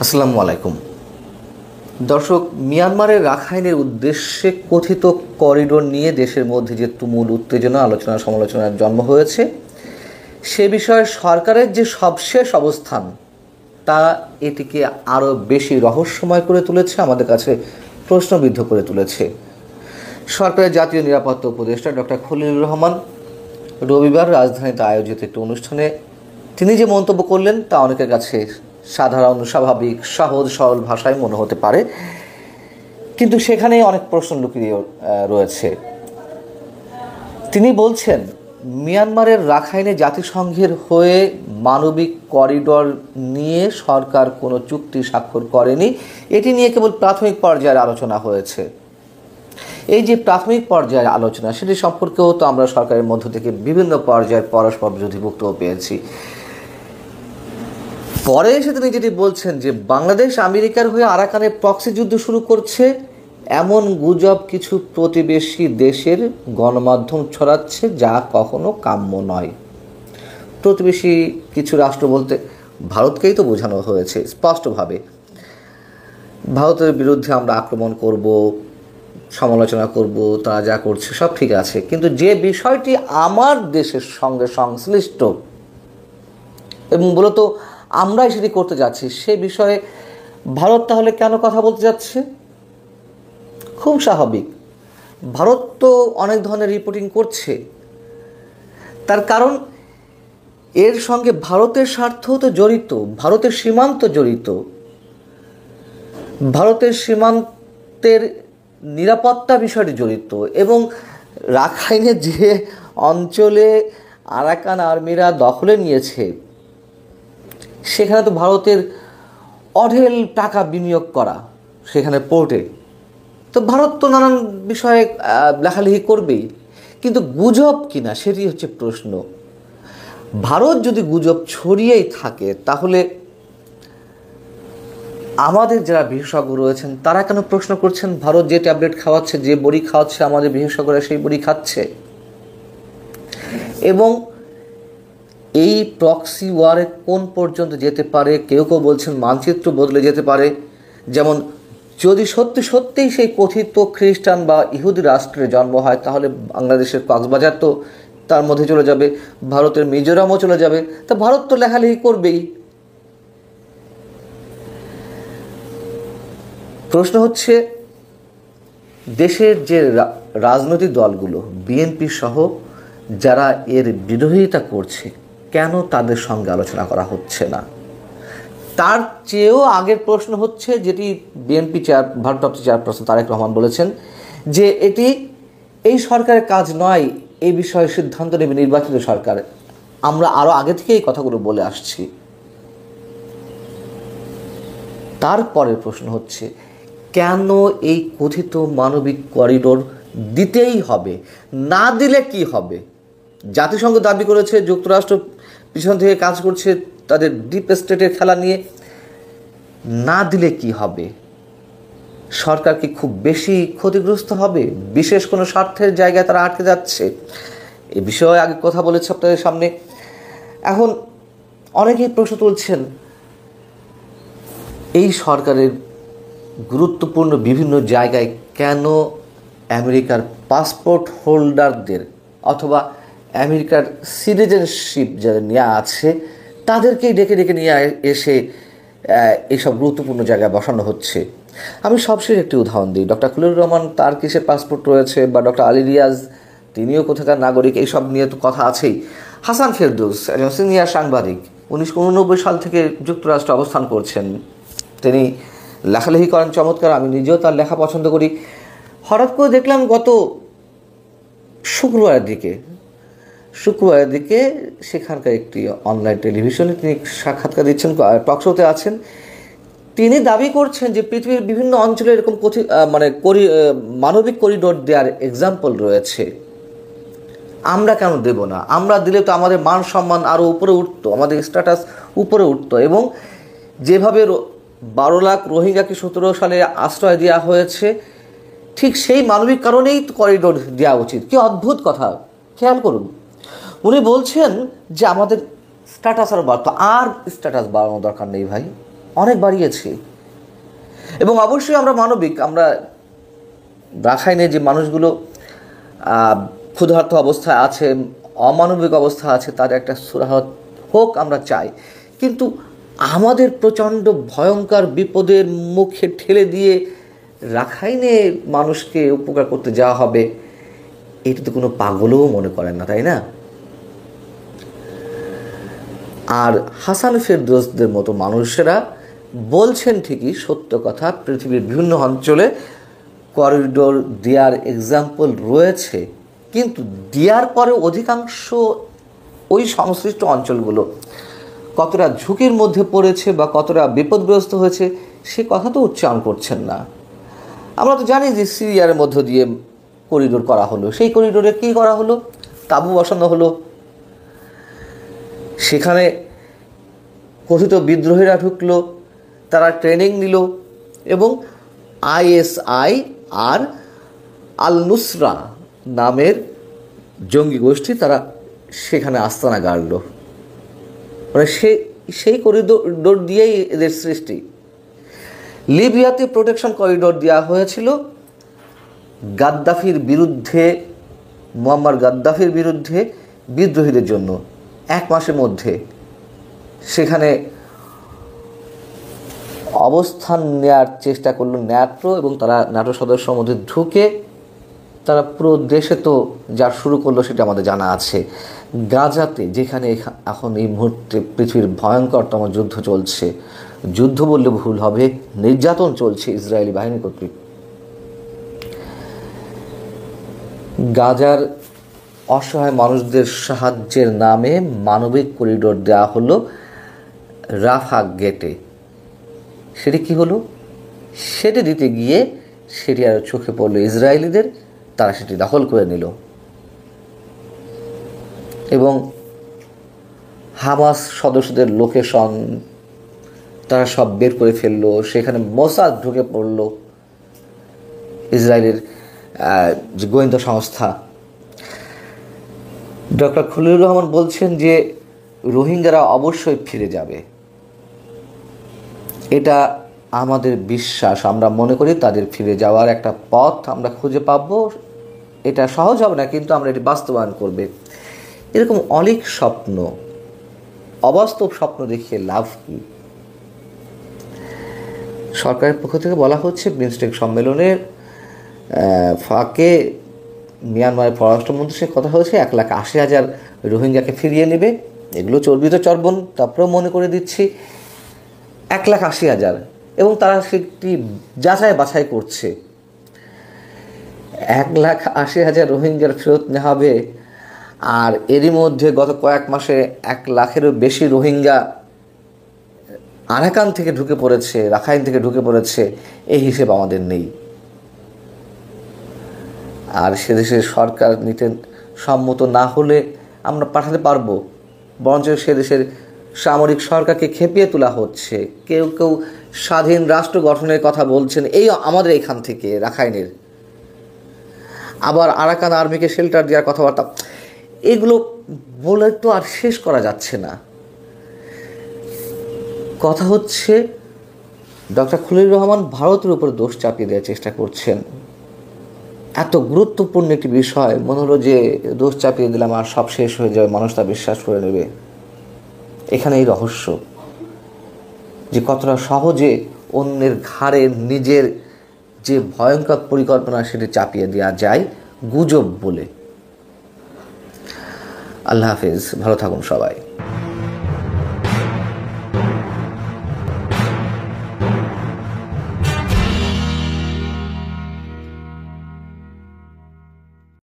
আসসালামু আলাইকুম দর্শক, মিয়ানমারের রাখাইনের উদ্দেশ্যে কথিত করিডোর নিয়ে দেশের মধ্যে যে তুমুল উত্তেজনা, আলোচনা সমালোচনার জন্ম হয়েছে, সে বিষয়ে সরকারের যে সবশেষ অবস্থান তা এটিকে আরও বেশি রহস্যময় করে তুলেছে, আমাদের কাছে প্রশ্নবিদ্ধ করে তুলেছে। সরকারের জাতীয় নিরাপত্তা উপদেষ্টা ডক্টর খলিলুর রহমান রবিবার রাজধানীতে আয়োজিত একটি অনুষ্ঠানে তিনি যে মন্তব্য করলেন তা অনেকের কাছে সাধারণ, স্বাভাবিক, সহজ সরল ভাষায় মনে হতে পারে, কিন্তু সেখানে অনেক প্রশ্ন লুকিয়ে রয়েছে। তিনি বলছেন, মিয়ানমারের রাখাইনে জাতিসংঘের হয়ে মানবিক করিডোর নিয়ে সরকার কোনো চুক্তি স্বাক্ষর করেনি, এটি নিয়ে কেবল প্রাথমিক পর্যায়ের আলোচনা হয়েছে। এই যে প্রাথমিক পর্যায়ের আলোচনা, সেটি সম্পর্কেও তো আমরা সরকারের মধ্য থেকে বিভিন্ন পর্যায়ের পরস্পর বিরোধী বক্তব্য পেয়েছি। পরে এসে তিনি যেটি বলছেন যে বাংলাদেশ আমেরিকার হয়ে আরাকানে প্রক্সি যুদ্ধ শুরু করছে, এমন গুজব কিছু প্রতিবেশী দেশের গণমাধ্যম ছড়াচ্ছে, যা কখনো কাম্য নয়। প্রতিবেশী কিছু রাষ্ট্র বলতে ভারতকেই তো বোঝানো হয়েছে স্পষ্টভাবে। ভারতের বিরুদ্ধে আমরা আক্রমণ করব, সমালোচনা করব, তারা যা করছে সব ঠিক আছে, কিন্তু যে বিষয়টি আমার দেশের সঙ্গে সংশ্লিষ্ট এবং মূলত আমরাই সেটি করতে যাচ্ছি, সে বিষয়ে ভারত তাহলে কেন কথা বলতে যাচ্ছে? খুব স্বাভাবিক, ভারত তো অনেক ধরনের রিপোর্টিং করছে, তার কারণ এর সঙ্গে ভারতের স্বার্থ তো জড়িত, ভারতের সীমান্ত জড়িত, ভারতের সীমান্তের নিরাপত্তা বিষয়টি জড়িত, এবং রাখাইনের যে অঞ্চলে আরাকান আর্মিরা দখলে নিয়েছে সেখানে তো ভারতের অঢেল টাকা বিনিয়োগ করা, সেখানে পোর্টে তো ভারত তো নানান বিষয়ে লেখালেখি করবেই, কিন্তু গুজব কিনা সেটি হচ্ছে প্রশ্ন। ভারত যদি গুজব ছড়িয়েই থাকে, তাহলে আমাদের যারা বিশেষজ্ঞ রয়েছেন তারা কেন প্রশ্ন করছেন ভারত যে ট্যাবলেট খাওয়াচ্ছে, যে বড়ি খাওয়াচ্ছে, আমাদের বিশেষজ্ঞরা সেই বড়ি খাচ্ছে? এবং এই প্রক্সি ওয়ারে কোন পর্যন্ত যেতে পারে? কেউ কেউ বলছেন মানচিত্র বদলে যেতে পারে। যেমন যদি সত্যি সত্যিই সেই কথিত খ্রিস্টান বা ইহুদি রাষ্ট্রের জন্ম হয়, তাহলে বাংলাদেশের কক্সবাজার তো তার মধ্যে চলে যাবে, ভারতের মিজোরামও চলে যাবে, তা ভারত তো লেখালেখি করবেই। প্রশ্ন হচ্ছে, দেশের যে রাজনৈতিক দলগুলো, বিএনপি সহ যারা এর বিরোধিতা করছে, কেন তাদের সঙ্গে আলোচনা করা হচ্ছে না? তার চেয়েও আগের প্রশ্ন হচ্ছে, যেটি বিএনপি ভারপ্রাপ্ত চেয়ারপারসন তারেক রহমান বলেছেন, যে এটি এই সরকারের কাজ নয়, এই বিষয়ে সিদ্ধান্ত নেবে নির্বাচিত সরকার। আমরা আরও আগে থেকে এই কথাগুলো বলে আসছি। তারপরের প্রশ্ন হচ্ছে, কেন এই কথিত মানবিক করিডোর দিতেই হবে? না দিলে কি হবে? জাতিসংঘ দাবি করেছে, যুক্তরাষ্ট্র পিছন থেকে কাজ করছে তাদের ডিপ স্টেটের খেলা নিয়ে। না দিলে কি হবে? সরকার কি খুব বেশি ক্ষতিগ্রস্ত হবে? বিশেষ কোনো স্বার্থের জায়গায় তারা আটকে যাচ্ছে? এ বিষয়ে আগে কথা বলেছে আপনাদের সামনে। এখন অনেকেই প্রশ্ন তুলছেন, এই সরকারের গুরুত্বপূর্ণ বিভিন্ন জায়গায় কেন আমেরিকার পাসপোর্ট হোল্ডারদের অথবা আমেরিকার সিটিজেনশিপ যাদের নেওয়া আছে তাদেরকেই ডেকে ডেকে নিয়ে এসে এইসব গুরুত্বপূর্ণ জায়গায় বসানো হচ্ছে? আমি সবশেষ একটি উদাহরণ দিই। ডক্টর খলিলুর রহমান, তার কিসের পাসপোর্ট রয়েছে, বা ডক্টর আলী রিয়াজ, তিনিও কোথাকার নাগরিক, এইসব নিয়ে তো কথা আছেই। হাসান ফেরদৌস একজন সিনিয়র সাংবাদিক, 1989 সাল থেকে যুক্তরাষ্ট্রে অবস্থান করছেন, তিনি লেখালেখি করেন চমৎকার, আমি নিজেও তার লেখা পছন্দ করি। হঠাৎ করে দেখলাম গত শুক্রবারের দিকে সেখানকার একটি অনলাইন টেলিভিশনে তিনি সাক্ষাৎকার দিচ্ছেন, টক শোতে আছেন। তিনি দাবি করছেন যে পৃথিবীর বিভিন্ন অঞ্চলে এরকম মানবিক করিডোর দেওয়ার এক্সাম্পল রয়েছে, আমরা কেন দেব না? আমরা দিলে তো আমাদের মান সম্মান আরও উপরে উঠতো, আমাদের স্ট্যাটাস উপরে উঠতো, এবং যেভাবে 12 লাখ রোহিঙ্গাকে 17 সালে আশ্রয় দেওয়া হয়েছে, ঠিক সেই মানবিক কারণেই তো করিডোর দেওয়া উচিত। কি অদ্ভুত কথা, খেয়াল করুন। উনি বলছেন যে আমাদের স্ট্যাটাস আরও বাড়তো। আর স্ট্যাটাস বাড়ানোর দরকার নেই ভাই, অনেক বাড়িয়েছে। এবং অবশ্যই আমরা মানবিক, আমরা রাখাইনে যে মানুষগুলো ক্ষুধার্ত অবস্থায় আছে, অমানবিক অবস্থা আছে, তার একটা সুরাহত হোক আমরা চাই। কিন্তু আমাদের প্রচণ্ড ভয়ঙ্কর বিপদের মুখে ঠেলে দিয়ে রাখাইনে মানুষকে উপকার করতে যাওয়া হবে, এটা তো কোনো পাগলও মনে করেন না, তাই না? আর হাসান ফেরদৌসদের মতো মানুষেরা বলছেন ঠিকই সত্য কথা, পৃথিবীর বিভিন্ন অঞ্চলে করিডোর দেওয়ার এক্সাম্পল রয়েছে, কিন্তু দেওয়ার পরে অধিকাংশ ওই সংশ্লিষ্ট অঞ্চলগুলো কতটা ঝুঁকির মধ্যে পড়েছে বা কতটা বিপদগ্রস্ত হয়েছে সে কথা তো উচ্চারণ করছেন না। আমরা তো জানি যে সিরিয়ার মধ্য দিয়ে করিডোর করা হলো, সেই করিডোরে কী করা হলো? তাঁবু বসানো হলো, সেখানে কথিত বিদ্রোহীরা ঢুকলো, তারা ট্রেনিং নিল এবং আইএসআই আর আল নুসরা নামের জঙ্গি গোষ্ঠী তারা সেখানে আস্তানা গাড়ল। মানে সেই করিডোর দিয়েই এদের সৃষ্টি। লিবিয়াতে প্রোটেকশন করিডোর দেওয়া হয়েছিল গাদ্দাফির বিরুদ্ধে, মুয়াম্মার গাদ্দাফির বিরুদ্ধে বিদ্রোহীদের জন্য। 1 মাসের মধ্যে সেখানে অবস্থান নেওয়ার চেষ্টা করলো ন্যাটো, এবং তারা ন্যাটো সদস্যের মধ্যে ঢুকে তারা পুরো দেশে তো যা শুরু করলো সেটা আমাদের জানা আছে। গাজাতে, যেখানে এখন এই মুহূর্তে পৃথিবীর ভয়ঙ্করতম যুদ্ধ চলছে, যুদ্ধ বললে ভুল হবে, নির্যাতন চলছে ইসরায়েলি বাহিনী কর্তৃক, গাজার অসহায় মানুষদের সাহায্যের নামে মানবিক করিডোর দেওয়া হলো রাফা গেটে। সেটি কি হলো? সেটি দিতে গিয়ে সেটি আর চোখে পড়লো ইসরায়েলিদের, তারা সেটি দখল করে নিল এবং হামাস সদস্যদের লোকেশন তারা সব বের করে ফেললো। সেখানে মোসাদ ঢুকে পড়লো, ইসরায়েলের যে গোয়েন্দা সংস্থা। ডক্টর খলিলুর রহমান বলছেন যে রোহিঙ্গারা অবশ্যই ফিরে যাবে, এটা আমাদের বিশ্বাস। আমরা মনে করি তাদের ফিরে যাওয়ার একটা পথ আমরা খুঁজে পাবো। এটা সহজ হবে না, কিন্তু আমরা এটি বাস্তবায়ন করবে। এরকম অনেক স্বপ্ন, অবাস্তব স্বপ্ন দেখিয়ে লাভ কি? সরকারের পক্ষ থেকে বলা হচ্ছে বিমস্টেক সম্মেলনের ফাঁকে মিয়ানমারের পররাষ্ট্রমন্ত্রীর সে কথা হয়েছে 1,80,000 রোহিঙ্গাকে ফিরিয়ে নেবে। এগুলো চর্বিত চর্বণ, তারপরেও মনে করে দিচ্ছি 1,80,000, এবং তারা সেটি যাচাই বাছাই করছে। 1,80,000 রোহিঙ্গার ফেরত নেওয়া হবে, আর এরই মধ্যে গত কয়েক মাসে 1 লাখেরও বেশি রোহিঙ্গা আরাকান থেকে ঢুকে পড়েছে, রাখাইন থেকে ঢুকে পড়েছে, এই হিসেব আমাদের নেই। আর সে দেশের সরকার নিতে সম্মত না হলে আমরা পাঠাতে পারবো, বরঞ্চ সে দেশের সামরিক সরকারকে খেপিয়ে তোলা হচ্ছে। কেউ কেউ স্বাধীন রাষ্ট্র গঠনের কথা বলছেন এই আমাদের এখান থেকে রাখাইনের, আবার আরাকান আর্মিকে শেল্টার দেওয়ার কথাবার্তা। এগুলো বলে তো আর শেষ করা যাচ্ছে না। কথা হচ্ছে ডক্টর খলিলুর রহমান ভারতের উপর দোষ চাপিয়ে দেওয়ার চেষ্টা করছেন। এত গুরুত্বপূর্ণ একটি বিষয়, মনে হলো যে দোষ চাপিয়ে দিলাম আর সব শেষ হয়ে যাবে, মানুষ তা বিশ্বাস করে নেবে। এখানে এই রহস্য যে কতটা সহজে অন্যের ঘাড়ে নিজের যে ভয়ঙ্কর পরিকল্পনা সেটি চাপিয়ে দেওয়া যায় গুজব বলে। আল্লাহ হাফেজ, ভালো থাকুন সবাই।